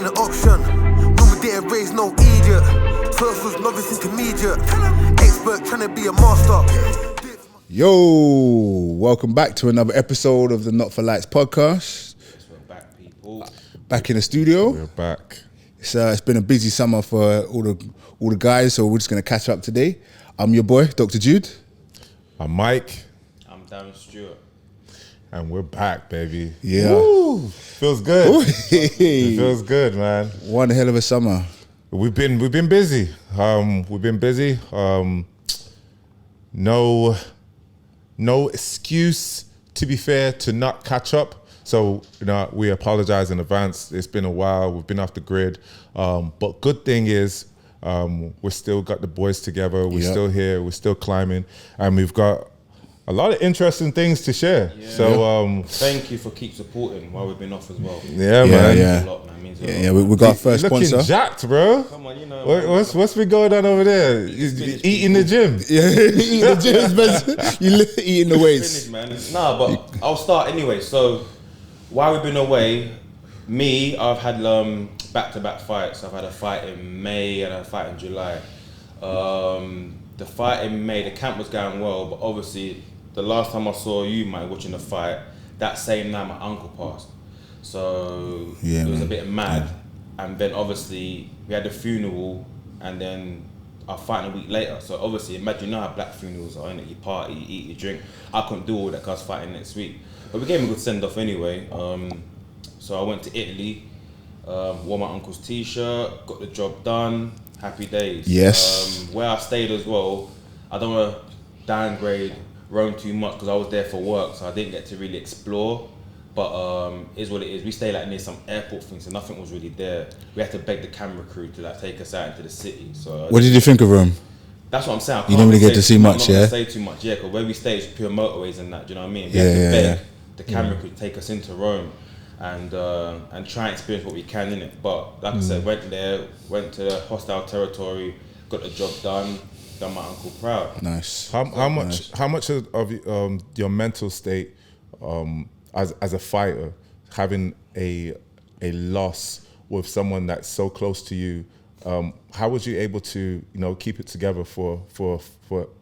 ain't an option. Normal didn't raise no idiot. First was novice intermediate. Expert trying to be a master. Yo, welcome back to another episode of the Not For Lights podcast. Yes, we're back, people. Back in the studio. We're back. It's been a busy summer for all the guys, so we're just gonna catch up today. I'm your boy, Dr.Jude. I'm Mike. I'm Darren Stewart. And we're back, baby. Yeah. Woo! Feels good. It feels good, man. One hell of a summer. We've been busy. No excuse, to be fair, to not catch up. So, we apologize in advance. It's been a while. We've been off the grid. But good thing is, we're still got the boys together. We're still here. We're still climbing. And we've got a lot of interesting things to share. Yeah. So, thank you for keep supporting while we've been off as well. Yeah, man. Yeah. A lot, man. Means a lot. We got our first looking sponsor. Jacked, bro. Come on, What's been going on over there? Eating the gym. Yeah, eating the gym, man. You eating the weights. Finished, man. Nah, but I'll start anyway. So, while we've been away, I've had back-to-back fights. I've had a fight in May and a fight in July. The fight in May, the camp was going well, but obviously the last time I saw you, Mike, watching the fight, that same night my uncle passed. So it was a bit mad. Yeah. And then obviously we had the funeral and then our fight a week later. So obviously imagine how black funerals are, innit? You party, you eat, you drink. I couldn't do all that because I was fighting next week. But we gave him a good send-off anyway. So I went to Italy, wore my uncle's t-shirt, got the job done, happy days. Yes. Where I stayed as well, I don't want to downgrade Rome too much because I was there for work, so I didn't get to really explore. But is what it is. We stayed near some airport things, so nothing was really there. We had to beg the camera crew to take us out into the city. So What did you think of Rome? that's what I'm saying. You didn't really get to see much, yeah? I'm not gonna say too much, yeah, because where we stay is pure motorways and that. Do you know what I mean? We had to beg the camera crew to take us into Rome and try and experience what we can in it. But like I said, went to the hostile territory, got the job done my uncle proud. Nice. How much of your mental state as a fighter, having a loss with someone that's so close to you, how was you able to keep it together for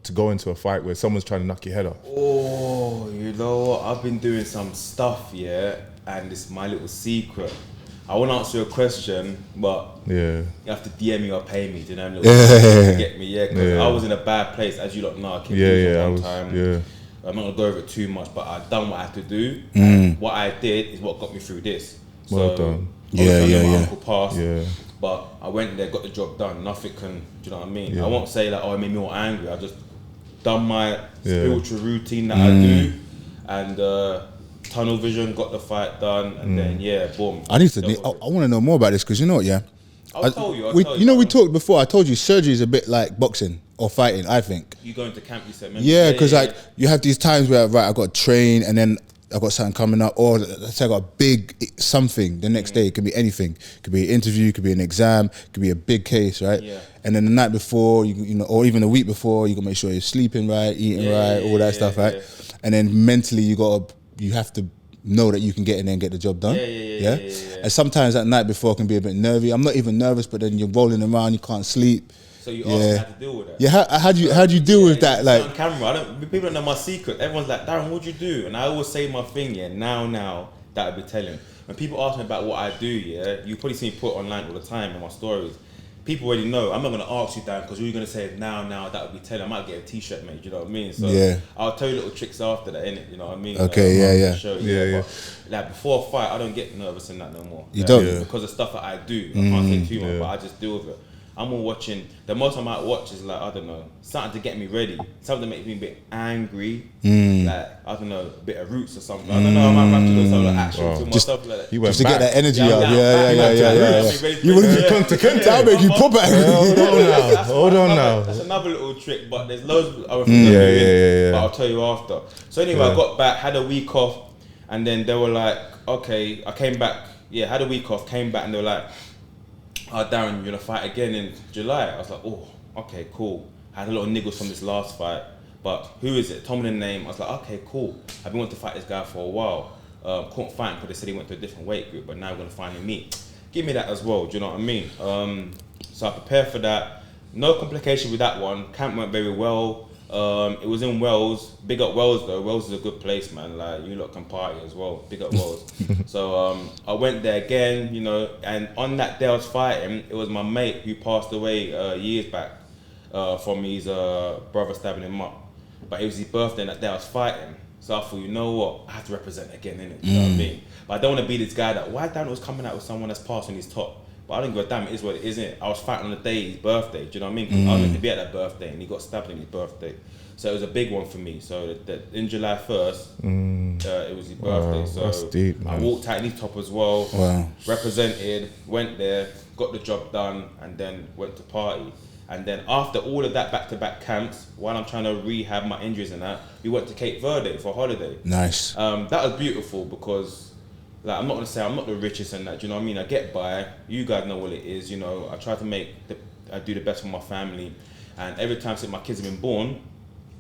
to go into a fight where someone's trying to knock your head off? Oh, you know what? I've been doing some stuff, yeah, and it's my little secret. I won't answer your question, but you have to DM me or pay me, do you know? To get me, because I was in a bad place, as you lot know. I came for a long time. I'm not gonna go over it too much, but I've done what I had to do. And what I did is what got me through this. So, well done. My uncle passed, but I went there, got the job done. Nothing can, do you know what I mean? I won't say that, it made me more angry. I just done my spiritual routine that I do, and tunnel vision, got the fight done, and then boom. I want to know more about this because you know what, I'll tell you. We talked before. I told you surgery is a bit like boxing or fighting. I think. You go into camp, you said, because you have these times where I got to train and then I got something coming up, or let's say I got a big something the next day. It could be anything. It could be an interview. It could be an exam. It could be a big case, right? Yeah. And then the night before, or even the week before, you gotta make sure you're sleeping right, eating right, all that stuff, right? Yeah. And then mentally, you have to know that you can get in there and get the job done. Yeah. And sometimes that night before can be a bit nervy. I'm not even nervous, but then you're rolling around, you can't sleep. So you asked me how to deal with that. Yeah, how do you deal with that? Like on camera, people don't know my secret. Everyone's like, Darren, what'd you do? And I always say my thing. Now that I'd be telling. When people ask me about what I do, you probably see me put online all the time in my stories. People already know. I'm not gonna ask you, Darren, because you're gonna say now that would be telling. I might get a t-shirt made. You know what I mean? So I'll tell you little tricks after that, innit? You know what I mean? Okay, But, like before a fight, I don't get nervous in that no more. You don't? Because of stuff that I do. I can't say too much, but I just deal with it. I'm more watching. The most I might watch is like, I don't know, something to get me ready, something that makes me a bit angry, like I don't know, a bit of Roots or something. I don't know. I might have to do some action to myself like that. Just to get that energy up. Yeah. You wouldn't be content. That'll make you proper angry. Hold on now. That's another little trick, but there's loads of other things. But I'll tell you after. So anyway, I got back, had a week off, and then they were like, okay, I came back. Had a week off, came back, and they were like, oh, Darren, you're gonna fight again in July. I was like, oh, okay, cool. I had a lot of niggles from this last fight, but who is it? Told me the name. I was like, okay, cool. I've been wanting to fight this guy for a while. Couldn't fight him because they said he went to a different weight group, but now we're gonna finally meet. give me that as well. Do you know what I mean? So I prepared for that. No complication with that one. Camp went very well. It was in Wales. Big up Wales though. Wales is a good place, man. Like, you lot can party as well. Big up Wales. So I went there again, you know, and on that day I was fighting, it was my mate who passed away years back from his brother stabbing him up. But it was his birthday and that day I was fighting. So I thought, you know what, I have to represent again, innit? You know what I mean? But I don't want to be this guy that, why Darren was coming out with someone that's passing his top? But I don't give a damn, it is what it is, innit? I was fighting on the day his birthday, do you know what I mean? 'Cause I was meant to be at that birthday and he got stabbed on his birthday. So it was a big one for me. So in July 1st, it was his birthday. So that's deep, man. I walked out in his top as well, Wow. represented, went there, got the job done, and then went to party. And then after all of that back-to-back camps, while I'm trying to rehab my injuries and that, we went to Cape Verde for a holiday. Nice. That was beautiful because, like, I'm not gonna say I'm not the richest and that. Do you know what I mean? I get by. You guys know what it is. You know, I try to I do the best for my family, and every time since my kids have been born,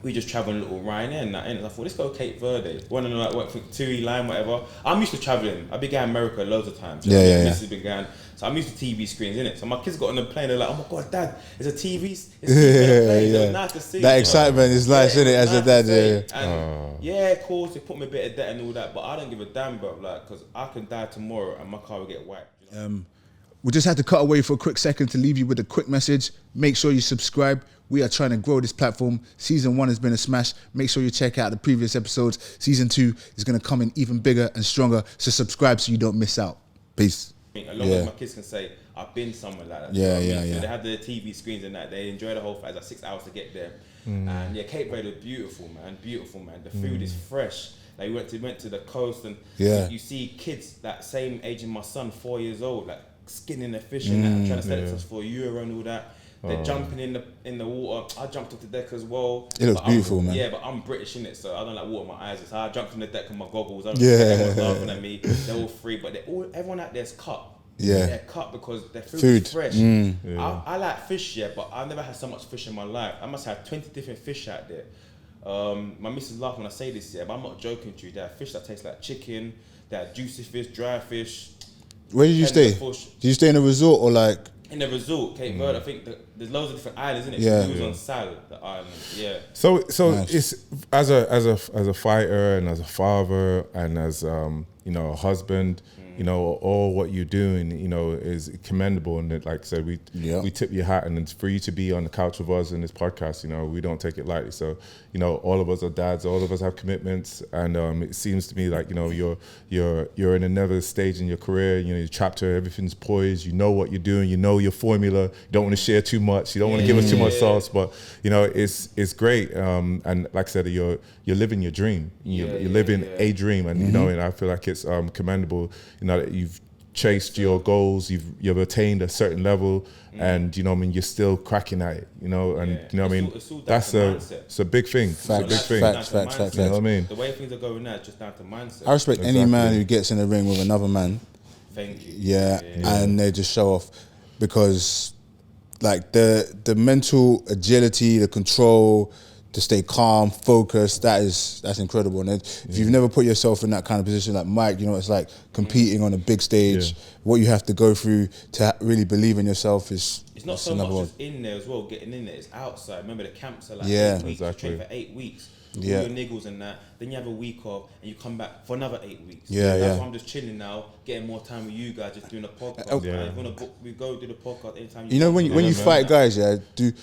we just travel a little Ryanair and that. And I thought, let's go Cape Verde. Want to know like what TUI line, whatever. I'm used to traveling. I began America loads of times. You know what I mean? Mrs. began. So I'm used to TV screens, innit? So my kids got on the plane, they're like, oh my God, Dad, there's a TV. It's TV on the plane. It's nice to see. That excitement is nice, isn't it, as a dad? And yeah, of course, they put me a bit of debt and all that, but I don't give a damn, bro, like, because I can die tomorrow and my car will get wiped. You know? We just had to cut away for a quick second to leave you with a quick message. Make sure you subscribe. We are trying to grow this platform. Season 1 has been a smash. Make sure you check out the previous episodes. Season 2 is going to come in even bigger and stronger. So subscribe so you don't miss out. Peace. As long as my kids can say, I've been somewhere like that. Yeah, you know yeah, I mean? yeah. So they have the TV screens and that. They enjoy the whole fight. It's like 6 hours to get there. And yeah, Cape Verde was beautiful, man. Beautiful, man. The food is fresh. Like, we went to the coast and you see kids that same age as my son, 4 years old, like skinning the fish and that, trying to sell it to us for €1 and all that. They're jumping in the water. I jumped off the deck as well. It looks beautiful, man. Yeah, but I'm British, innit? So I don't like water in my eyes. So I jumped on the deck with my goggles. Everyone's laughing at me. They're all free, but everyone out there's cut. Yeah. They're cut because their food is fresh. Yeah. I like fish, yeah, but I've never had so much fish in my life. I must have 20 different fish out there. My missus laughs when I say this, yeah, but I'm not joking to you. There are fish that taste like chicken. There are juicy fish, dry fish. Where did you stay? Did you stay in a resort or like? In the resort, Cape Verde. I think there's loads of different islands, isn't it? Yeah. She was on Sal, the island. Yeah. So Nice. it's as a fighter and as a father and as you know, a husband, you know, all what you're doing, you know, is commendable. And like I said, we tip your hat, and it's for you to be on the couch with us in this podcast. You know, we don't take it lightly. So, you know, all of us are dads, all of us have commitments, and it seems to me like, you know, you're in another stage in your career. You know, your chapter, everything's poised. You know what you're doing. You know your formula. You don't want to share too much. You don't want to give us too much sauce. But you know, it's great. And like I said, you're living your dream. You're living a dream, and you know, and I feel like it's commendable. You know, that you've chased your goals, you've attained a certain level, and you know what I mean, you're still cracking at it, you know, and you know what I mean, that's it's a big thing. Facts. You know what I mean? The way things are going now, it's just down to mindset. I respect any man who gets in the ring with another man. Thank you. Yeah, and they just show off, because like the mental agility, the control, to stay calm, focused, that's incredible. And if you've never put yourself in that kind of position like Mike, you know, it's like competing on a big stage, what you have to go through to really believe in yourself is... It's not so much just in there as well, getting in there, it's outside. Remember, the camps are like 8 weeks, you train for 8 weeks. All your niggles and that, then you have a week off and you come back for another 8 weeks. That's why I'm just chilling now, getting more time with you guys, just doing a podcast. If you want to book, we go do the podcast anytime you know, when you fight guys, do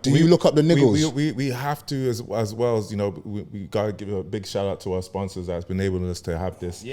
you look up the niggles? We have to as well as, you know, we gotta give a big shout out to our sponsors that's been enabling us to have this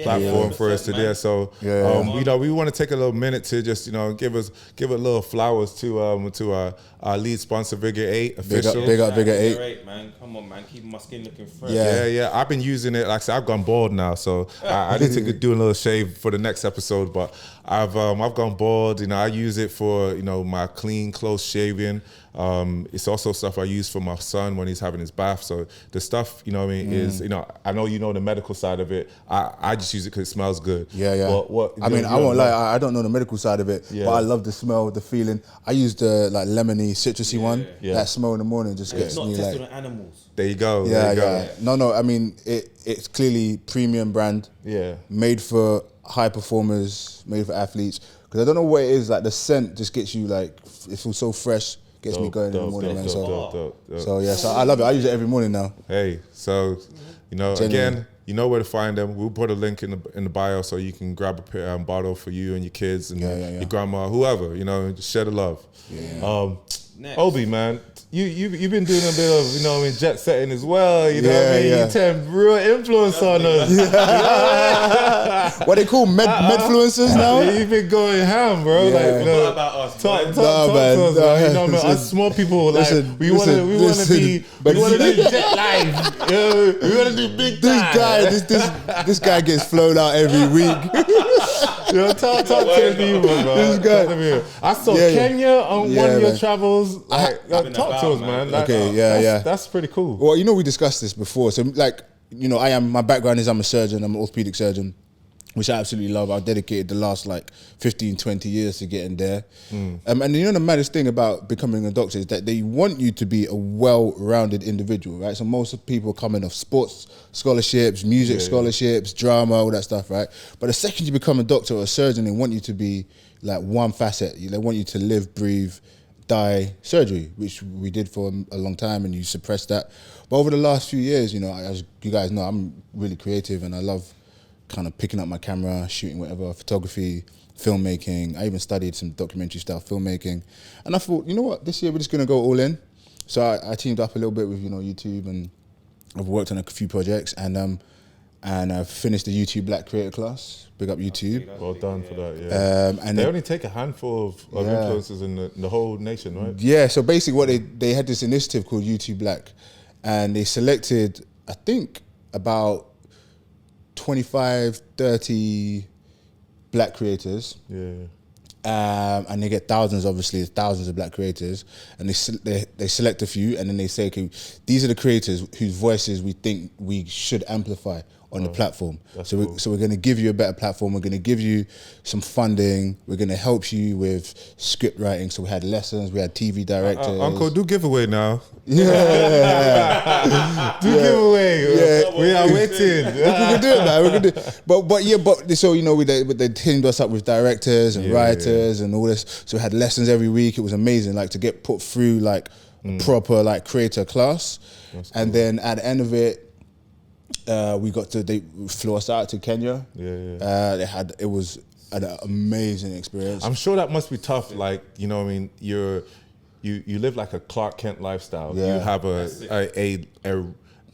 platform for us today. So you know, we want to take a little minute to just, you know, give a little flowers to our lead sponsor, Vigor 8 official. Big up Vigor 8. Vigor 8, man. Come on, man, keeping my skin looking fresh. Yeah. I've been using it. Like I said, I've gone bald now, so I need to do a little shave for the next episode. But I've gone bald. You know, I use it for, you know, my clean, close shaving. It's also stuff I use for my son when he's having his bath. So the stuff, you know what I mean, is, you know, I know you know the medical side of it. I just use it because it smells good. But I mean, I won't lie, I don't know the medical side of it, but I love the smell, the feeling. I use the like lemony, citrusy one. That smell in the morning just gets me like... It's not tested on animals. There you go. No, I mean, it's clearly premium brand. Made for high performers, made for athletes. because I don't know what it is. Like the scent just gets you like it feels so fresh, gets me going in the morning, man. So yeah, so I love it. I use it every morning now. Hey, so you know, Genuinely. again, you know where to find them. We'll put a link in the bio so you can grab a bottle for you and your kids and your grandma, whoever. You know, just share the love. Next. Obi, man, you've been doing a bit of, you know, jet setting as well. You know what I mean? You turn real influence on us. What they call medfluencers now? Yeah, you've been going ham, bro. Like, you know, What about us? talk man? to us, man. You know, man, us small people, like we want to be jet live. We want to do big time. This guy gets flown out every week. You know, talk to the people, bro. This guy. I saw Kenya on one of your travels. Like, talk to us, man. Like, that's pretty cool. Well, you know, we discussed this before. So, like, you know, my background is I'm a surgeon. I'm an orthopedic surgeon, which I absolutely love. I've dedicated the last like 15, 20 years to getting there. And you know the maddest thing about becoming a doctor is that they want you to be a well-rounded individual, right? So most people come in off sports scholarships, music scholarships, drama, all that stuff, right? But the second you become a doctor or a surgeon, they want you to be like one facet. They want you to live, breathe, die surgery, which we did for a long time, and you suppressed that. But over the last few years, you know, as you guys know, I'm really creative and I love kind of picking up my camera, shooting whatever, photography, filmmaking. I even studied some documentary style filmmaking. And I thought, you know what, this year we're just gonna go all in. So I teamed up a little bit with, you know, YouTube, and I've worked on a few projects, and I've finished the YouTube Black Creator class. Big up YouTube. Well done for that, yeah. And they only take a handful of influencers in the whole nation, right? Yeah, so basically what they had this initiative called YouTube Black, and they selected, I think, about 25, 30 black creators. And they get thousands, obviously, thousands of black creators, and they select a few, and then they say, okay, these are the creators whose voices we think we should amplify on the platform. So we're going to give you a better platform. We're going to give you some funding. We're going to help you with script writing. So we had lessons. We had TV directors. Uncle, do giveaway now. Do giveaway. Yeah. We are waiting. We can do it, man. We can do it. But so, you know, they teamed us up with directors and writers and all this. So we had lessons every week. It was amazing, like to get put through like a proper like creator class. And then at the end of it, they flew us out to Kenya. It was an amazing experience. I'm sure that must be tough. Like, you know what I mean? You live like a Clark Kent lifestyle. You have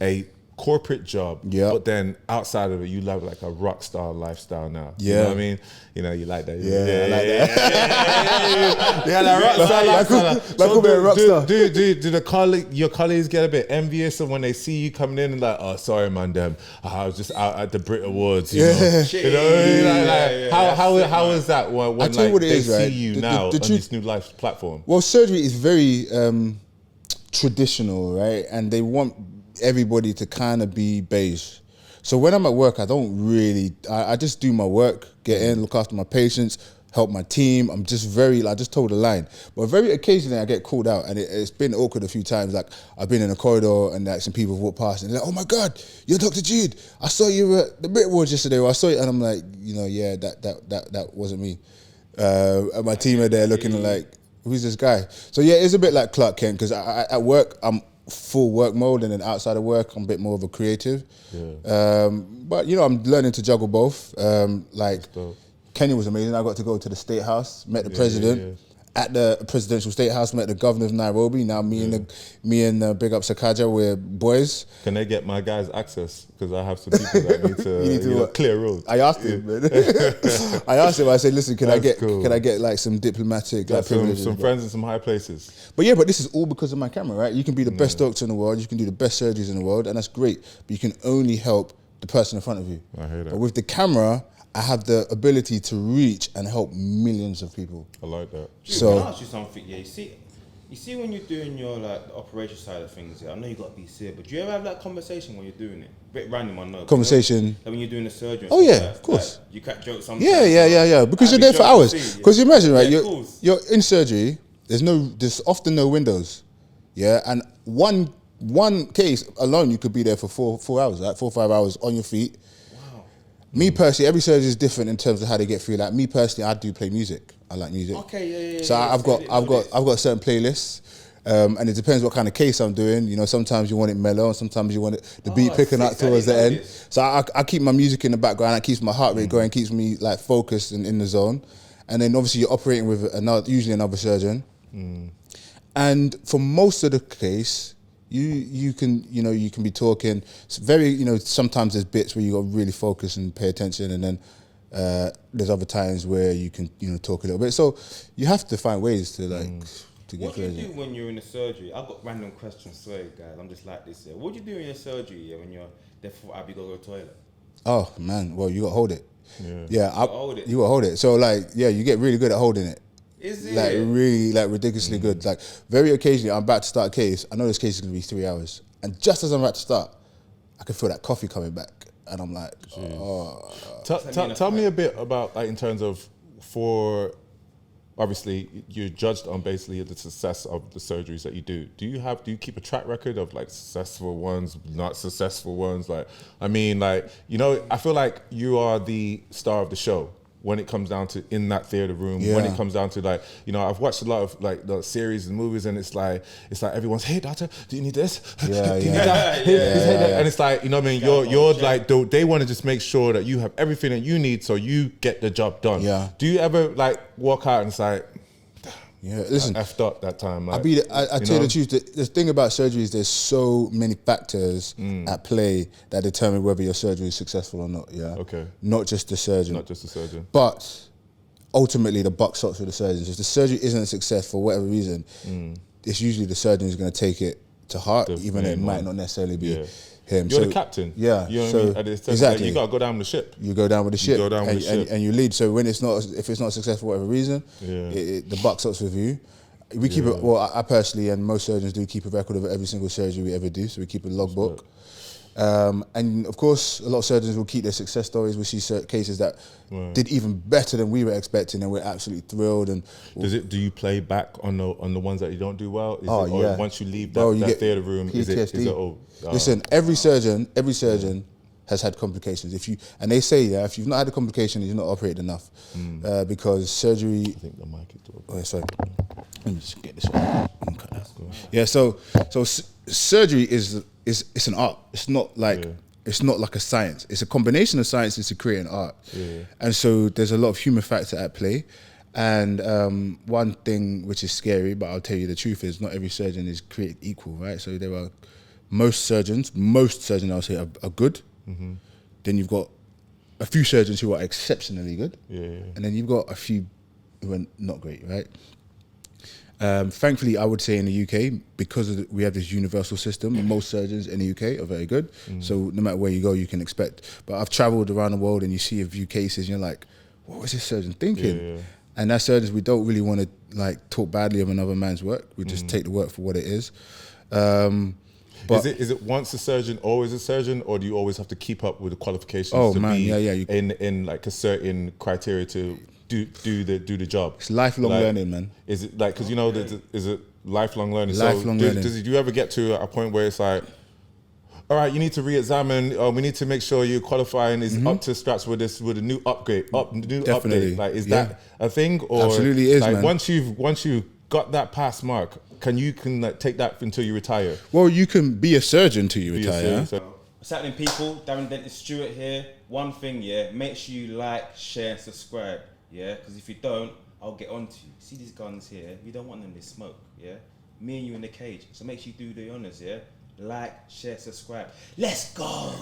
a corporate job, but then outside of it, you live like a rock star lifestyle now. You know what I mean? You know, you like that. I like that. That rock star lifestyle. So your colleagues get a bit envious of when they see you coming in and like, oh, sorry, man, I was just out at the Brit Awards. You know what I mean? How is that when like, they see you now on this new life platform? Well, surgery is very traditional, right? And they want everybody to kind of be beige. So when I'm at work, I don't really, I just do my work, get in, look after my patients, help my team. I'm just very, I just told the line. But very occasionally I get called out, and it's been awkward a few times. Like I've been in a corridor and like some people have walked past and they're like, oh my God, you're Dr. Jude. I saw you at the Brit Awards yesterday, or I saw you. And I'm like, you know, yeah, that wasn't me. And my team are there looking like, who's this guy? So yeah, it's a bit like Clark Kent, because at work, I'm full work mode, and then outside of work, I'm a bit more of a creative. But you know, I'm learning to juggle both. Like Kenya was amazing. I got to go to the State House, met the president at the presidential State House, met the governor of Nairobi. Now me and Big Up Sakaja, we're boys. Can they get my guys access? Because I have some people that need to clear roads. I asked him, man. I said, listen, can I get like some diplomatic privileges? Some friends in some high places. But yeah, but this is all because of my camera, right? You can be the best doctor in the world, you can do the best surgeries in the world, and that's great. But you can only help the person in front of you. I hear that. But with the camera, I have the ability to reach and help millions of people. I like that. Dude, can I ask you something? Yeah, you see when you're doing your like the operation side of things, I know you got to be serious, but do you ever have that conversation when you're doing it? A bit random, I know. Conversation. Like when you're doing the surgery. Oh yeah, of course. Like, you crack jokes sometimes. Yeah. Because you're there for hours. Because you imagine, right? Yeah, you're in surgery. There's often no windows. Yeah, and one case alone, you could be there for 4 hours, right? 4 or 5 hours on your feet. Me personally, every surgery is different in terms of how they get through. Like me personally, I do play music. I like music. Okay, yeah. So I've got certain playlists. And it depends what kind of case I'm doing. You know, sometimes you want it mellow, and sometimes you want the beat picking up towards the end. So I keep my music in the background. That keeps my heart rate going, keeps me like focused and in the zone. And then obviously you're operating with usually another surgeon. And for most of the case, you can be talking. It's very, sometimes there's bits where you got to really focus and pay attention, and then there's other times where you can talk a little bit. So you have to find ways to to get through. What do you do when you're in a surgery? I've got random questions, sorry guys. I'm just like this. What do you do in your surgery when you're there for Abby go to the toilet? Oh man, well you got to hold it. You got to hold it. So you get really good at holding it. Is it? Like really, ridiculously good. Like very occasionally, I'm about to start a case. I know this case is gonna be 3 hours, and just as I'm about to start, I can feel that coffee coming back, and I'm like, oh. Tell me a bit about in terms of obviously you're judged on basically the success of the surgeries that you do. Do you keep a track record of successful ones, not successful ones? I feel like you are the star of the show when it comes down to in that theater room, when it comes down to I've watched a lot of the series and movies, and it's like everyone's, hey doctor, do you need this? Do you need that? And it's you're they want to just make sure that you have everything that you need so you get the job done. Yeah. Do you ever walk out and it's like, listen, I effed up that time. I tell you the truth. The thing about surgery is there's so many factors at play that determine whether your surgery is successful or not. Yeah. Okay. Not just the surgeon. But ultimately, the buck stops with the surgeons. If the surgery isn't a success for whatever reason, it's usually the surgeon who's going to take it to heart, even though it might not necessarily be him. You're the captain. Yeah. You know what I mean? Exactly. You got to go down with the ship. You go down with the ship. And you lead. So if it's not successful for whatever reason, the buck stops with you. We keep it. Well, I personally and most surgeons do keep a record of every single surgery we ever do. So we keep a logbook. And of course, a lot of surgeons will keep their success stories. We see cases that did even better than we were expecting, and we're absolutely thrilled. And do you play back on the ones that you don't do well? Or once you leave that theater room, PTSD. Listen, every surgeon has had complications. And they say if you've not had a complication, you've not operated enough, because surgery. I think the mic is too. Oh, sorry. Let me just get this one. Yeah. So surgery is an art. It's not like a science. It's a combination of science and to create an art. And so there's a lot of human factor at play. And one thing which is scary, but I'll tell you the truth, is not every surgeon is created equal, right? So there are most surgeons I'll say are good. Then you've got a few surgeons who are exceptionally good. And then you've got a few who are not great, right? Thankfully, I would say in the UK, because we have this universal system, most surgeons in the UK are very good. So no matter where you go, you can expect. But I've traveled around the world and you see a few cases and you're like, what was this surgeon thinking? And as surgeons, we don't really want to talk badly of another man's work. We just take the work for what it is. But is it once a surgeon, always a surgeon, or do you always have to keep up with the qualifications in a certain criteria to do the job? It's lifelong learning, man. Is it because is it lifelong learning? Lifelong learning. Do you ever get to a point where it's like, all right, you need to re-examine, or we need to make sure your qualifying is up to scratch with a new upgrade, Definitely. update? Is that a thing? Or absolutely is, man. Once you've got that pass mark, can take that until you retire? Well, you can be a surgeon till you retire. What's happening, people? Darren Dentist Stewart here. One thing, make sure you like, share, subscribe, because if you don't, I'll get on to you. See these guns here? You don't want them to smoke, Me and you in the cage, so make sure you do the honors, Like, share, subscribe. Let's go.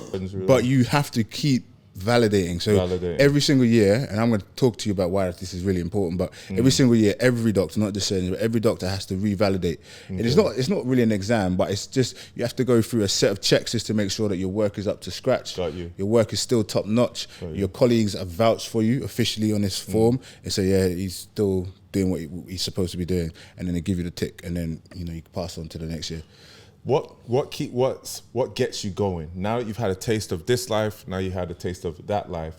But you have to keep validating. So every single year, and I'm going to talk to you about why this is really important, but every single year, every doctor, not just surgeons, but every doctor has to revalidate. And it's not really an exam, but it's just, you have to go through a set of checks just to make sure that your work is up to scratch. Got you. Your work is still top notch. Your colleagues have vouched for you officially on this form and say, he's still doing what he's supposed to be doing. And then they give you the tick, and then you can pass on to the next year. What gets you going? Now that you've had a taste of this life, now you had a taste of that life.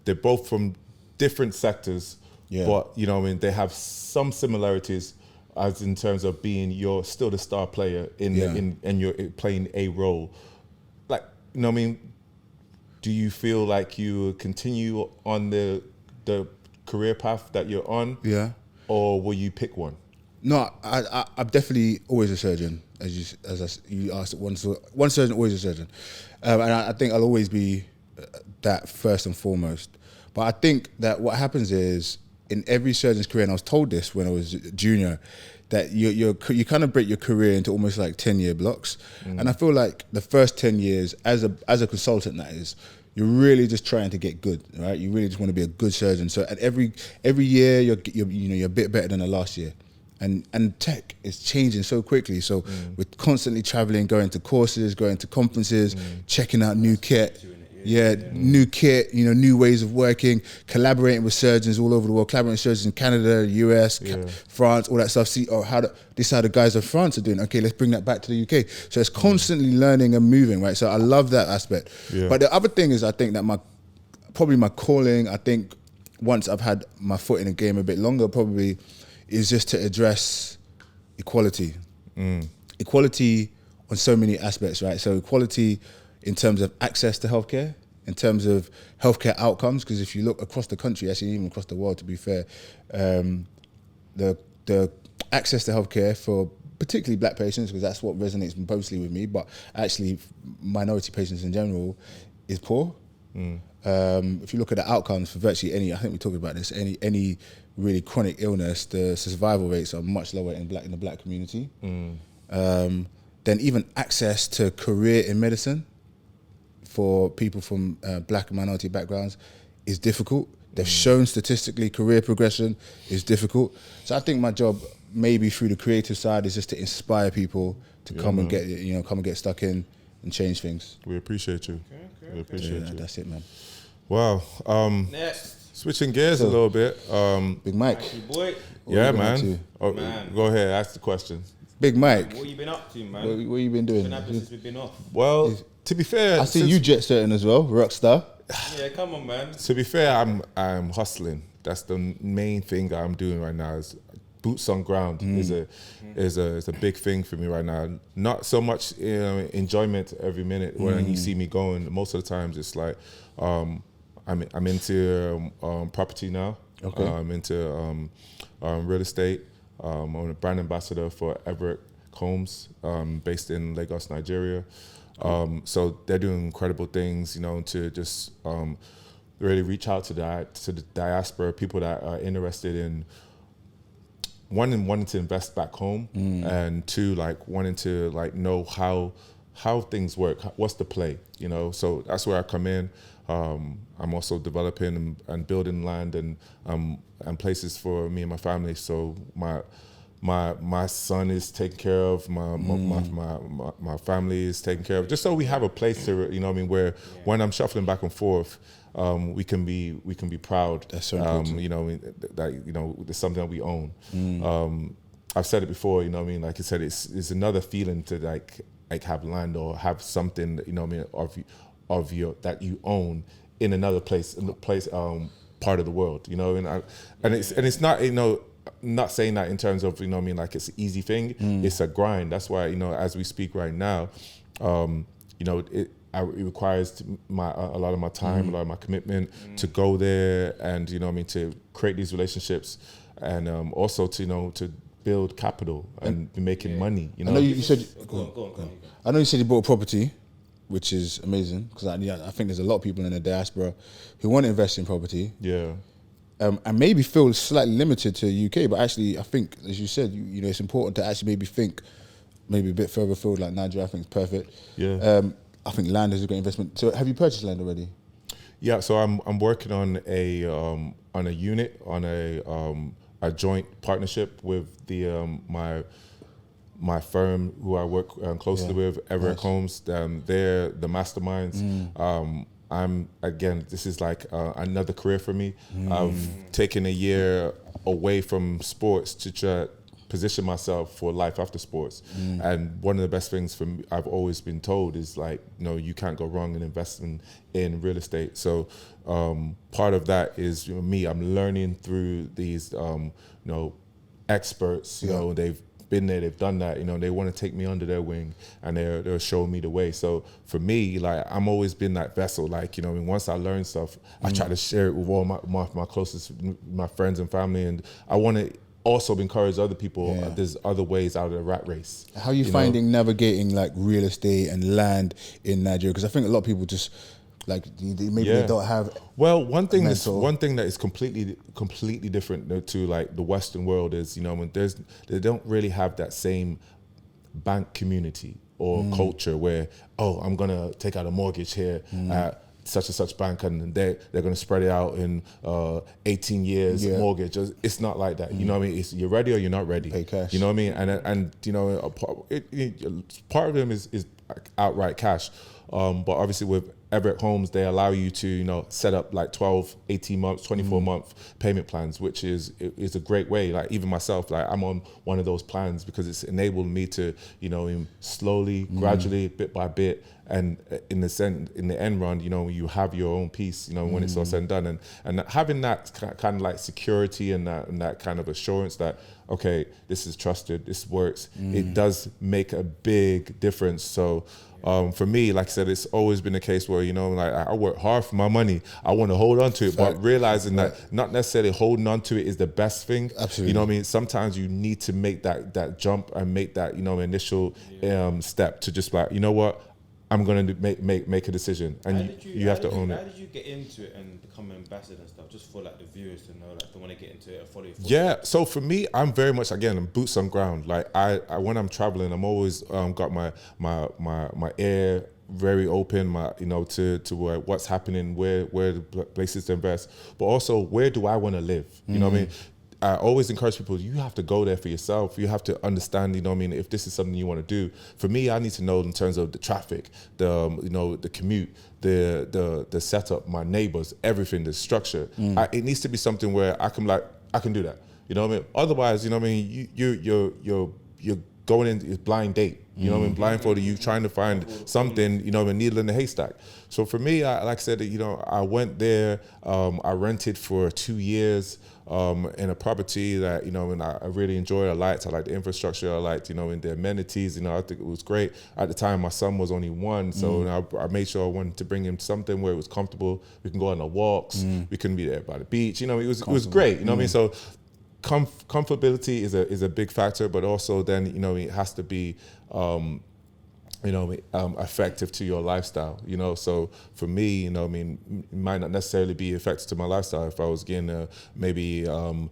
They're both from different sectors, but they have some similarities, as in terms of you're still the star player and you're playing a role. do you feel like you continue on the career path that you're on? Yeah. Or will you pick one? No, I'm definitely always a surgeon. You asked, one surgeon, always a surgeon, and I think I'll always be that first and foremost. But I think that what happens is in every surgeon's career, and I was told this when I was junior, that you kind of break your career into almost like 10-year blocks, and I feel like the first 10 years as a consultant, that is, you're really just trying to get good, right? You really just want to be a good surgeon. So at every year, you're a bit better than the last year. And tech is changing so quickly. So we're constantly traveling, going to courses, going to conferences, checking out new kit. New kit, new ways of working, collaborating with surgeons all over the world, collaborating with surgeons in Canada, US, France, all that stuff. See, this is how the guys of France are doing. Okay, let's bring that back to the UK. So it's constantly learning and moving, right? So I love that aspect. Yeah. But the other thing is, I think that probably my calling, I think once I've had my foot in the game a bit longer, probably is just to address equality. Equality on so many aspects, right? So equality in terms of access to healthcare, in terms of healthcare outcomes, because if you look across the country, actually even across the world, to be fair, the access to healthcare for particularly black patients, because that's what resonates mostly with me, but actually minority patients in general, is poor. If you look at the outcomes for virtually any, I think we talked about this, any really chronic illness, the survival rates are much lower in the black community. Then even access to career in medicine for people from black and minority backgrounds is difficult. They've shown statistically career progression is difficult. So I think my job, maybe through the creative side, is just to inspire people to come and get stuck in and change things. We appreciate you. We appreciate you. That's it, man. Wow. Next. Switching gears a little bit. Big Mike. Boy. Yeah, man. Go ahead, ask the question. Big Mike. What you been up to, man? What you been doing? What's been happening since we've been off? Well, to be fair, I see you jet setting as well, rockstar. Yeah, come on, man. To be fair, I'm hustling. That's the main thing that I'm doing right now. Is boots on ground is a big thing for me right now. Not so much enjoyment every minute when you see me going. Most of the times it's like I'm into property now. Okay. I'm into real estate. I'm a brand ambassador for Everett Combs, based in Lagos, Nigeria. So they're doing incredible things, to just really reach out to the diaspora, people that are interested in wanting to invest back home, and two, like wanting to know how things work, what's the play, So that's where I come in. I'm also developing and building land and places for me and my family. So my son is taken care of, my family is taken care of, just so we have a place to, where when I'm shuffling back and forth, we can be proud. That's so important. That there's something that we own. I've said it before, like I said, it's another feeling to like have land or have something, of your that you own in another place, part of the world, and it's not, not saying that in terms of, like it's an easy thing. It's a grind. That's why, as we speak right now, it requires a lot of my time, a lot of my commitment to go there and, to create these relationships and also to build capital and be making money. I know you said, go on. I know you said you bought a property, which is amazing, because I think there's a lot of people in the diaspora who want to invest in property. Yeah. And maybe feel slightly limited to UK, but actually, I think, as you said, it's important to actually maybe think a bit further afield, like Nigeria. I think it's perfect. Yeah. I think land is a great investment. So, have you purchased land already? Yeah. So I'm working on a unit, on a joint partnership with the my firm who I work closely with, Everett Combs. They're the masterminds. This is like another career for me. I've taken a year away from sports to try position myself for life after sports. And one of the best things for me, I've always been told, is you can't go wrong in investing in real estate. So part of that is me. I'm learning through these experts. They've been there, they've done that, you know, they want to take me under their wing and they're showing me the way. So for me, like, I'm always been that vessel, like, you know, once I learn stuff, I try to share it with all my closest, my friends and family, and I want to also encourage other people. There's other ways out of the rat race. How are you finding navigating like real estate and land in Nigeria? Because I think a lot of people just like maybe they don't have. Well, one thing that is completely different to like the Western world is, you know, when they don't really have that same bank community or culture where, oh, I'm gonna take out a mortgage here at such and such bank, and they're going to spread it out in 18 years mortgage. It's not like that. You know what I mean? It's you're ready or you're not ready. Pay cash. You know what I mean? And you know, part of them is outright cash. But obviously with Everett Homes, they allow you to, you know, set up like 12, 18 months, 24 month payment plans, which is a great way. Like even myself, like I'm on one of those plans because it's enabled me to, you know, slowly, gradually, bit by bit, and in the end run, you know, you have your own piece, you know, when it's all said and done, and having that kind of like security and that kind of assurance that, okay, this is trusted, this works, it does make a big difference. So for me, like I said, it's always been a case where, you know, like I work hard for my money. I want to hold on to it, but realizing that not necessarily holding on to it is the best thing. Absolutely. You know what I mean? Sometimes you need to make that jump and make that, you know, initial step to just like, you know what, I'm going to make a decision, and you have to own it. How did you get into it and become an ambassador and stuff? Just for like the viewers to know, like they want to get into it and follow you. Yeah, so for me, I'm very much, again, I'm boots on ground. Like I when I'm traveling, I'm always got my ear very open, you know, to what's happening, where the places to invest, but also where do I want to live? You know what I mean? I always encourage people, you have to go there for yourself. You have to understand, you know what I mean, if this is something you want to do. For me, I need to know in terms of the traffic, you know, the commute, the setup, my neighbors, everything, the structure. It needs to be something where I can do that. You know what I mean? Otherwise, you know what I mean, you're going in blind date. You know what I mean? Blindfolded, you trying to find something, you know, a needle in the haystack. So for me, like I said, you know, I went there, I rented for 2 years in a property that, you know, and I really enjoyed. I liked the infrastructure. I liked, you know, and the amenities, you know, I think it was great. At the time, my son was only 1, so I made sure I wanted to bring him something where it was comfortable. We can go on the walks. We can be there by the beach. You know, it was great. You know what I mean? So comfortability is a big factor, but also then, you know, it has to be effective to your lifestyle, you know. So for me, you know, I mean, it might not necessarily be effective to my lifestyle. If I was getting maybe a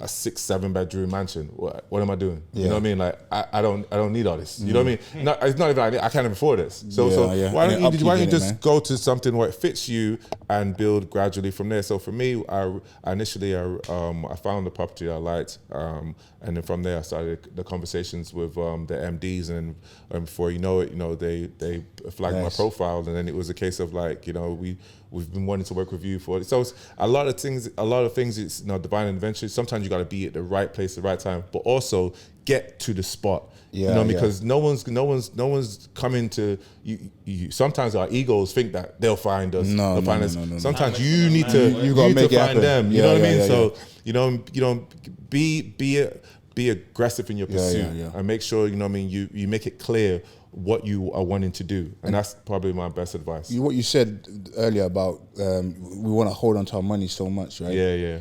6-7 bedroom mansion, what am I doing? You know what I mean? Like I don't need all this. You know what I mean? It's not even like I can't afford this. So why don't you just go to something where it fits you and build gradually from there? So for me, I initially found the property I liked, and then from there I started the conversations with the MDs, and before you know it, you know, they flagged my profile, and then it was a case of like, you know, we've been wanting to work with you for it. So it's a lot of things. It's, you know, divine intervention. Sometimes you got to be at the right place, at the right time, but also get to the spot. You know, because no one's coming to you. Sometimes our egos think that they'll find us. No. Sometimes you need to find them. You know what I mean? So you know, be aggressive in your pursuit and make sure, you know what I mean, you make it clear what you are wanting to do, and that's probably my best advice. What you said earlier about we want to hold on to our money so much, right? Yeah.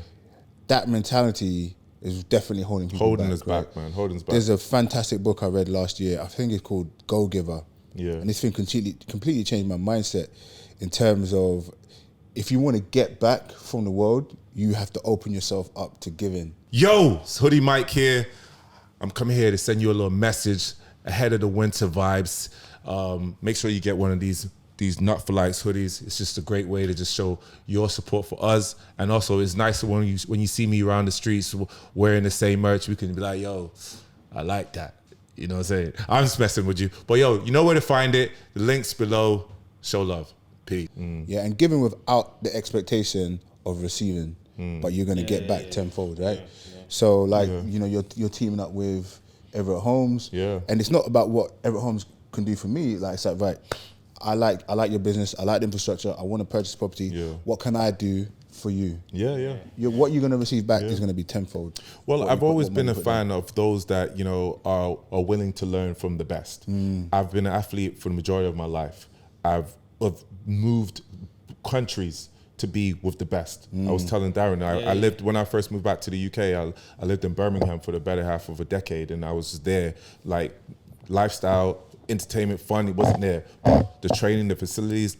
That mentality is definitely holding us back, man. Holding us back. There's a fantastic book I read last year. I think it's called Go Giver. Yeah. And this thing completely changed my mindset in terms of if you want to get back from the world, you have to open yourself up to giving. Yo, it's Hoodie Mike here. I'm coming here to send you a little message ahead of the winter vibes. Make sure you get one of these Not For Likes hoodies. It's just a great way to just show your support for us. And also it's nice when you see me around the streets wearing the same merch, we can be like, yo, I like that. You know what I'm saying? I'm just messing with you. But yo, you know where to find it. The link's below. Show love. Peace. Yeah, and giving without the expectation of receiving, but you're going to get back tenfold, right? So like, you know, you're teaming up with Everett Homes. Yeah. And it's not about what Everett Homes can do for me. Like, it's like, right, I like your business. I like the infrastructure. I want to purchase property. Yeah. What can I do for you. Yeah. What you're going to receive back is going to be tenfold. Well, What I've you put- always what been money a you put fan of those that, you know, are willing to learn from the best. I've been an athlete for the majority of my life. I've moved countries to be with the best. I was telling Darren, I lived, when I first moved back to the UK, I lived in Birmingham for the better half of a decade, and I was just there, like, lifestyle, entertainment, fun, it wasn't there. The training, the facilities,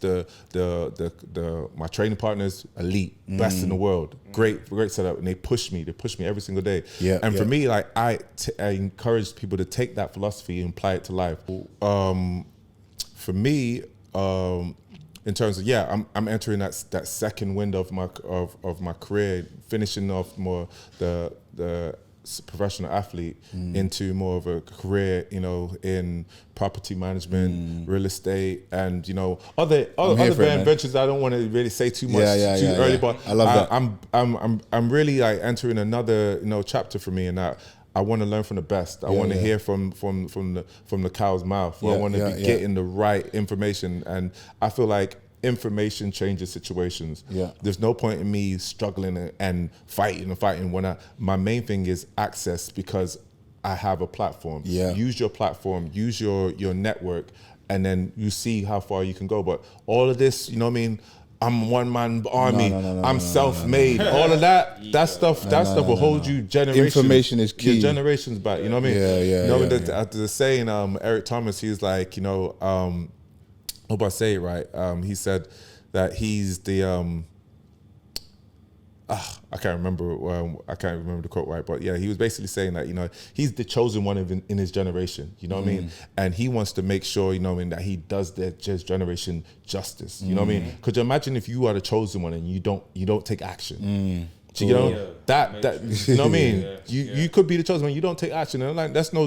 my training partners, elite, best in the world, great setup, and they push me every single day. And for me, like, I encourage people to take that philosophy and apply it to life. For me, in terms of I'm entering that second window of my career, finishing off more the professional athlete into more of a career, you know, in property management, real estate, and, you know, other ventures. I don't want to really say too much too early, but I love that. I'm really like entering another, you know, chapter for me, and I want to learn from the best. I want to hear from the cow's mouth. I want to be getting the right information, and I feel like information changes situations. There's no point in me struggling and fighting when my main thing is access, because I have a platform. Use your platform, use your network, and then you see how far you can go. But all of this, you know what I mean? I'm one man army. I'm self-made. All of that stuff will hold you generations. Information is key. Your generations back. You know what I mean? You know, the saying, Eric Thomas, he's like, you know, I hope I say it right. He said that he's the I can't remember the quote right, but yeah, he was basically saying that, you know, he's the chosen one in his generation. You know what I mean? And he wants to make sure, you know what I mean, that he does his generation justice. You know what I mean? Could you imagine if you are the chosen one and you don't take action? Do you know that you know what I mean? You could be the chosen one, you don't take action, and like there's no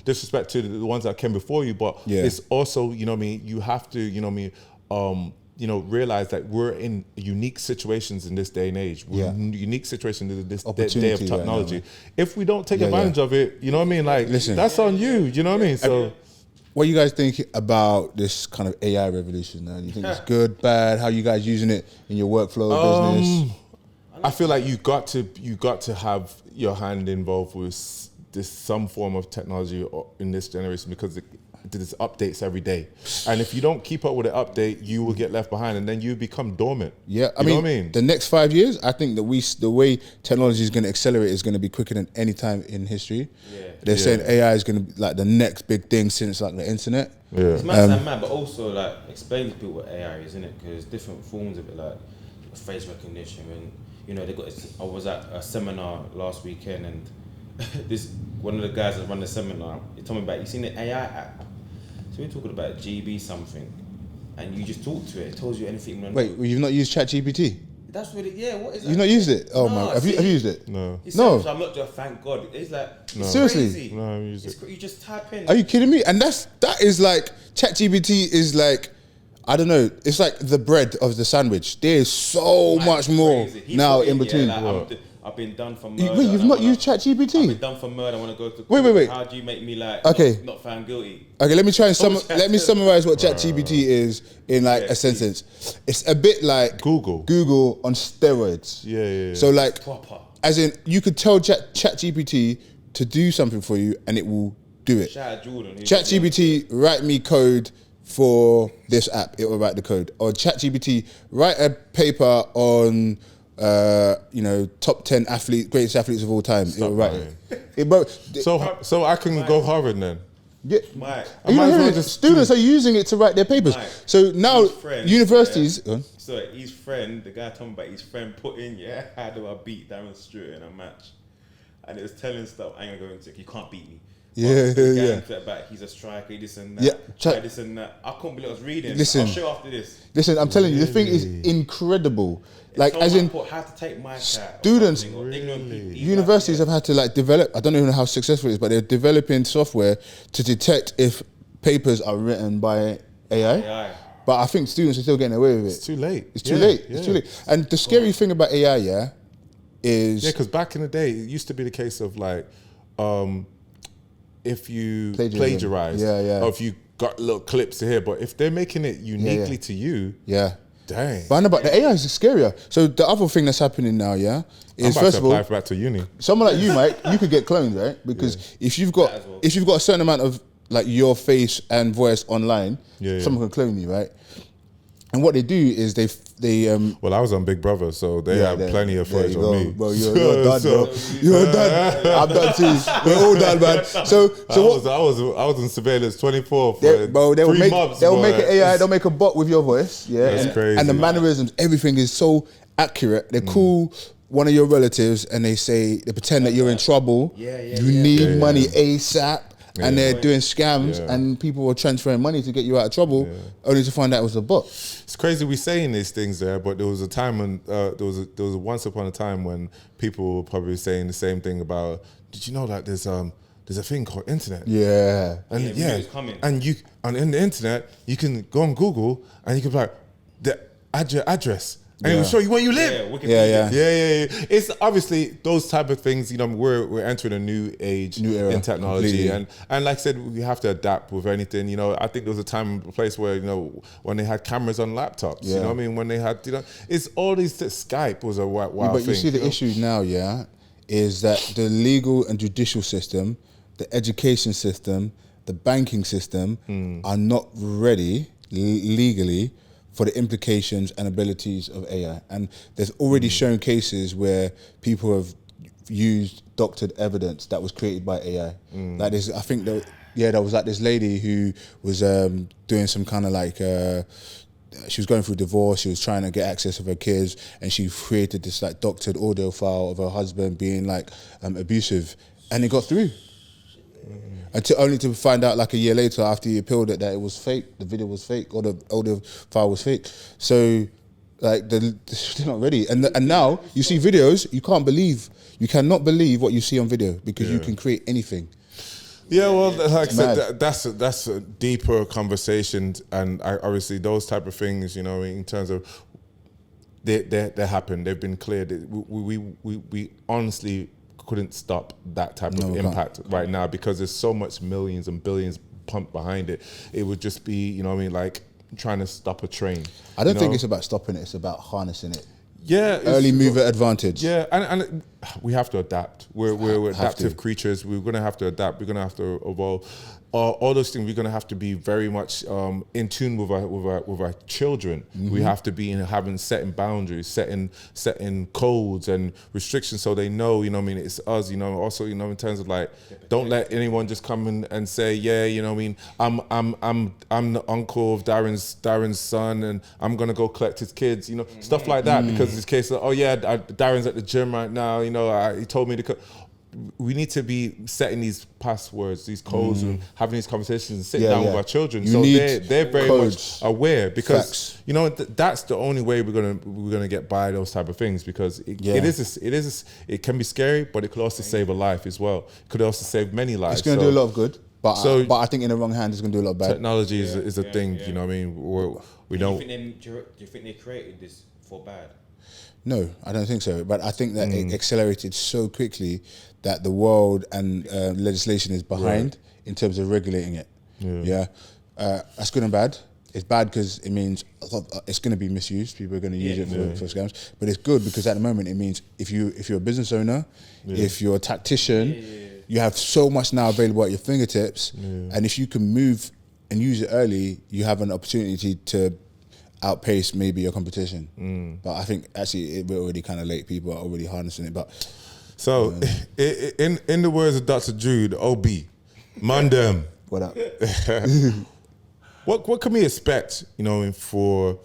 disrespect to the ones that came before you, but it's also, you know what I mean, you have to, you know what I mean, you know, realize that we're in unique situations in this day and age. We're in unique situations in this day of technology. Right now, if we don't take advantage of it, you know what I mean? Like, listen, that's on you. You know what I mean? So, what do you guys think about this kind of AI revolution? Man? You think it's good, bad? How you guys using it in your workflow business? I feel like you got to have your hand involved with this some form of technology in this generation, because there's updates every day, and if you don't keep up with the update, you will get left behind, and then you become dormant. I mean, the next 5 years, I think that the way technology is going to accelerate is going to be quicker than any time in history. They're saying AI is going to be like the next big thing since like the internet. It's mad, but also like explain to people what AI is, isn't it? Because different forms of it, like face recognition, and you know, I was at a seminar last weekend, and one of the guys that run the seminar, he told me about, you seen the AI app? So we're talking about GB something, and you just talk to it. It tells you anything. Wait, you've not used ChatGPT? That's what it. What is that? You've not used it? Oh my! Have you used it? No. So I'm not just. Thank God. It's like seriously. Crazy. No, I haven't used it. You just type in. Are you kidding me? And that is like ChatGPT is like, I don't know. It's like the bread of the sandwich. There is so much more now in between. I've been done for murder. Wait, you've not used ChatGPT? I've been done for murder. I want to go to court. Wait. How do you make me like not found guilty? Okay, let me try and let me summarize what ChatGPT is in like a sentence. It's a bit like Google on steroids. Yeah. So like, proper. As in, you could tell ChatGPT to do something for you, and it will do it. Shout out Jordan. ChatGPT, write me code for this app. It will write the code. Or ChatGPT, write a paper on top 10 greatest athletes of all time. It will write it. So I can go Harvard then. Yeah. Mike. Are you not hearing it? Students are using it to write their papers. Mike, so now universities. So his friend, the guy talking about his friend, put in, how do I beat Darren Stewart in a match? And it was telling stuff. I ain't gonna go into it. You can't beat me. About he's a striker, this and that. This and that. I couldn't believe I was reading. Listen, I'll show you after this. Listen, I'm telling you, the thing is incredible. Like, as in, how to take my students, universities have had to like develop. I don't even know how successful it is, but they're developing software to detect if papers are written by AI. But I think students are still getting away with it. It's too late. It's too late. And the scary thing about AI, is because back in the day, it used to be the case of like, if you plagiarize, or if you got little clips here, but if they're making it uniquely to you, Dang. But I know, but the AI is scarier. So the other thing that's happening now, yeah, I'm is about first to of all, apply back to uni. someone like you, Mike, you could get cloned, right? Because if you've got a certain amount of like your face and voice online, someone can clone you, right? And what they do is they Well, I was on Big Brother, so they have plenty of footage on me. Bro, you're done, bro. You're done. I'm done too. We're all done, man. So I was in surveillance 24 for they'll 3 make months. they'll make an AI, they'll make a bot with your voice, yeah. That's crazy. And the mannerisms, everything is so accurate. They call one of your relatives and they pretend that you're in trouble. You need money ASAP. And they're doing scams, and people were transferring money to get you out of trouble, only to find out it was a bot. It's crazy we saying these things there, but there was a time when there was once upon a time when people were probably saying the same thing about. Did you know that there's a thing called internet? Yeah, and it's coming. and in the internet you can go on Google and you can be like, add your address. And it will show you where you live. Yeah. It's obviously those type of things. You know, we're entering a new age, new era in technology, and like I said, we have to adapt with anything. You know, I think there was a time and place where when they had cameras on laptops. You know what I mean? When they had it's all these Skype was a wild but thing. you see the issue now, is that the legal and judicial system, the education system, the banking system are not ready legally for the implications and abilities of AI. And there's already shown cases where people have used doctored evidence that was created by AI. Like this, I think there was like this lady who was doing some kind of like, she was going through divorce, she was trying to get access of her kids, and she created this like doctored audio file of her husband being like abusive, and it got through. Only to find out like a year later after he appealed it that it was fake, the video was fake, or the audio file was fake. So like they're not ready. And now you see videos, you cannot believe what you see on video because you can create anything. Yeah, well, like I said, that's a deeper conversation, and obviously those type of things, in terms of they happen, they've been cleared. We honestly couldn't stop that type of impact right now because there's so much millions and billions pumped behind it. It would just be, like trying to stop a train. I don't think it's about stopping it, it's about harnessing it. Yeah, early mover advantage. Yeah, and we have to adapt. We're adaptive creatures. We're going to have to adapt. We're going to have to evolve. All those things. We're going to have to be very much in tune with our children. We have to be setting boundaries, setting codes and restrictions, so they know. It's us. Also, in terms of like, don't let anyone just come in and say, I'm the uncle of Darren's son, and I'm gonna go collect his kids. Stuff like that, because it's a case of, Darren's at the gym right now. He told me to. We need to be setting these passwords, these codes, and having these conversations and sitting down with our children, so they're very much aware, because that's the only way we're gonna get by those type of things, because it can be scary, but it could also save a life as well. It could also save many lives. It's gonna do a lot of good, but I think in the wrong hands it's gonna do a lot of bad. Technology is a thing. You know what I mean? We don't. Do you think they created this for bad? No, I don't think so. But I think that it accelerated so quickly that the world and legislation is behind in terms of regulating it. That's good and bad. It's bad because it means it's going to be misused. People are going to use it for scams. But it's good because at the moment it means if you're a business owner, if you're a tactician, you have so much now available at your fingertips. And if you can move and use it early, you have an opportunity to outpace maybe your competition. But I think actually we're already kind of late. People are already harnessing it. But so in the words of Dr.Jude, OB, Mandem. What up? What can we expect, for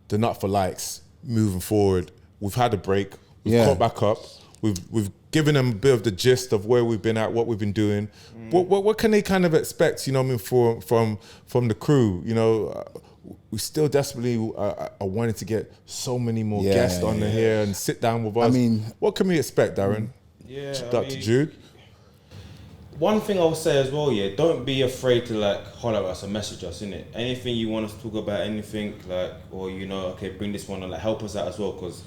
the Not For Likes moving forward? We've had a break. We've caught back up. We've given them a bit of the gist of where we've been at, what we've been doing. What can they kind of expect, from the crew? We still desperately are wanting to get so many more guests on here and sit down with us. What can we expect, Darren? Dr. Jude? One thing I'll say as well, don't be afraid to holler at us and message us, innit? Anything you want us to talk about, anything or bring this one on, help us out as well, because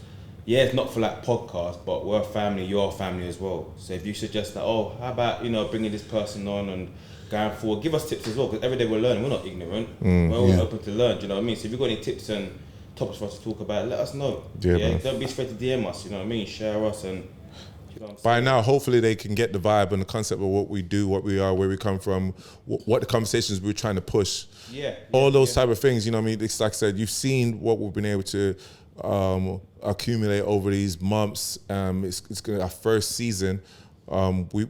it's not for podcast, but we're a family, you're a family as well. So if you suggest that, how about bringing this person on and going forward. Give us tips as well, because every day we're learning. We're not ignorant. We're always open to learn. Do you know what I mean? So if you've got any tips and topics for us to talk about, let us know. Yeah. Don't be afraid to DM us. You know what I mean? Share us and. You know By now, hopefully they can get the vibe and the concept of what we do, what we are, where we come from, what the conversations we're trying to push. All those type of things, you know what I mean? It's like I said, you've seen what we've been able to accumulate over these months. It's gonna, our first season. We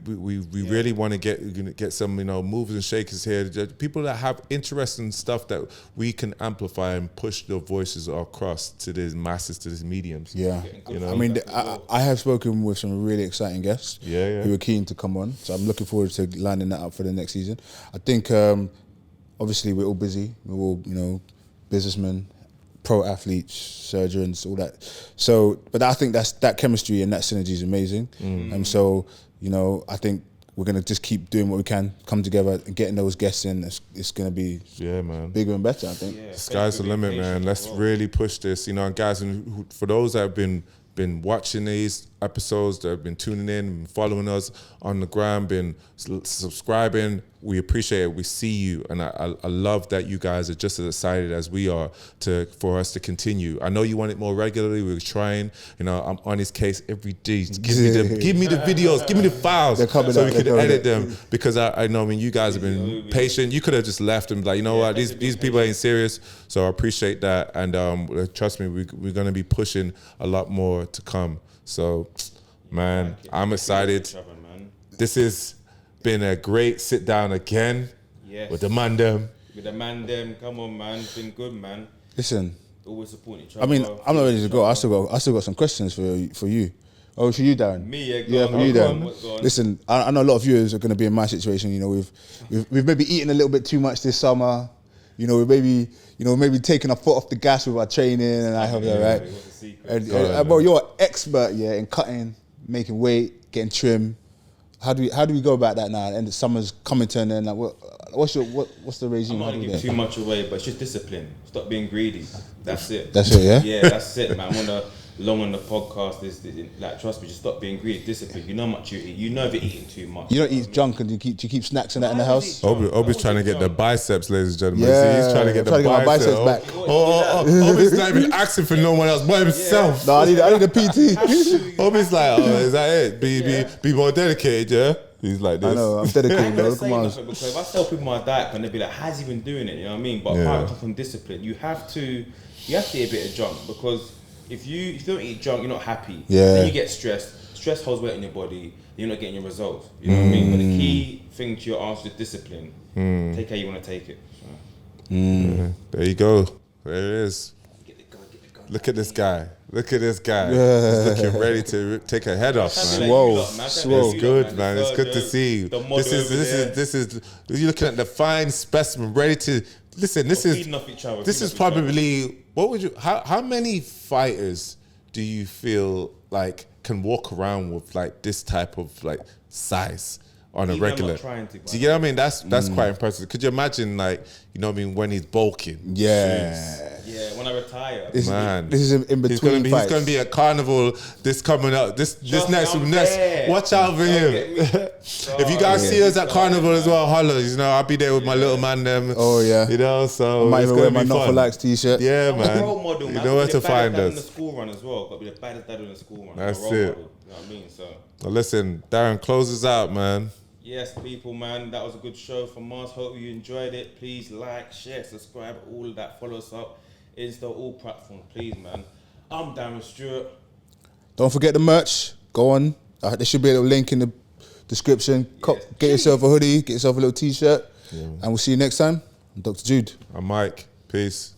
really want to get some, you know, movers and shakers here, people that have interest in stuff that we can amplify and push their voices across to these masses, to these mediums. Yeah, you know, I mean, I have spoken with some really exciting guests who are keen to come on, so I'm looking forward to lining that up for the next season. I think obviously we're all busy, we're all, you know, businessmen, pro athletes, surgeons, all that. So, but I think that chemistry and that synergy is amazing, and so, you know, I think we're gonna just keep doing what we can, come together and getting those guests in. It's gonna be bigger and better, I think. Sky's the limit, man. Let's really push this, you know. And guys, and for those that have been watching these episodes, that have been tuning in, following us on the gram, been subscribing, we appreciate it. We see you, and I love that you guys are just as excited as we are for us to continue. I know you want it more regularly. We're trying. You know, I'm on his case every day. Give me the videos, give me the files, so we can edit them. Because I know, I mean, you guys have been patient. You could have just left and like, you know what, these people ain't serious. So I appreciate that, and trust me, we're gonna be pushing a lot more to come. So, man, I'm excited. This has been a great sit down again with the man them. With the man them, come on, man. It's been good, man. Listen, always supporting each other. I mean, I'm not ready to go. I still got some questions for you. Oh, for you, Darren. Me, for you, Darren. Listen, I know a lot of viewers are going to be in my situation. You know, we've maybe eaten a little bit too much this summer. You know, we've maybe taken our foot off the gas with our training, and I have that, right? And bro, you're an expert, in cutting, making weight, getting trim. How do we go about that now? And the summer's coming to an end. Like, what's the regime? I'm not gonna give too much away, but it's just discipline. Stop being greedy. That's it. That's it, yeah. Yeah, that's it, man. I'm long on the podcast. Like, trust me, just stop being greedy. Discipline. You know how much you eat. You know if you're eating too much. You don't eat junk, and you keep snacks and that in the house. Obi's trying to get the biceps, ladies and gentlemen. Yeah, he's trying to get the my biceps back. Obi's not even asking for no one else but himself. No, I need a PT. Obi's like, is that it? Be more dedicated, yeah. He's like this. I know, I'm dedicated, bro. Come on. Because if I tell people my diet, and they'll be like, "How's he been doing it?" You know what I mean? But part of it comes from discipline. You have to eat a bit of junk, because if you don't eat junk, you're not happy. Then you get stressed. Stress holds weight in your body. You're not getting your results. You know what I mean? But the key thing to your answer is discipline. Take how you want to take it. So. There you go. There it is. Look at this guy. He's looking ready to take a head off, man. Whoa. It's good, man. It's good to see you. This is. You're looking at the fine specimen, ready to listen. This is probably. What would you? How many fighters do you feel like can walk around with like this type of like size on a regular? Do you get what I mean? That's quite impressive. Could you imagine, like, you know what I mean, when he's bulking? Yeah. Yeah, when I retire. This is in between He's going to be at Carnival this coming up. This next. Watch out for him. If you guys see us at Carnival as well, holler. You know, I'll be there with my little man them. Oh yeah. You know, so I might even wear my Not For Likes t-shirt. Yeah, I'm man. a role model, man. You know where to find us. I'm the us. school run as well. Got to be the baddest dad in the school run. That's it. Model, you know what I mean? So. Well, listen, Darren, close us out, man. Yes, people, man, that was a good show from us. Hope you enjoyed it. Please like, share, subscribe, all of that. Follow us up. Insta, all platforms, please, man. I'm Darren Stewart. Don't forget the merch. Go on. There should be a little link in the description. Get yourself a hoodie. Get yourself a little t-shirt. And we'll see you next time. I'm Dr. Jude. I'm Mike. Peace.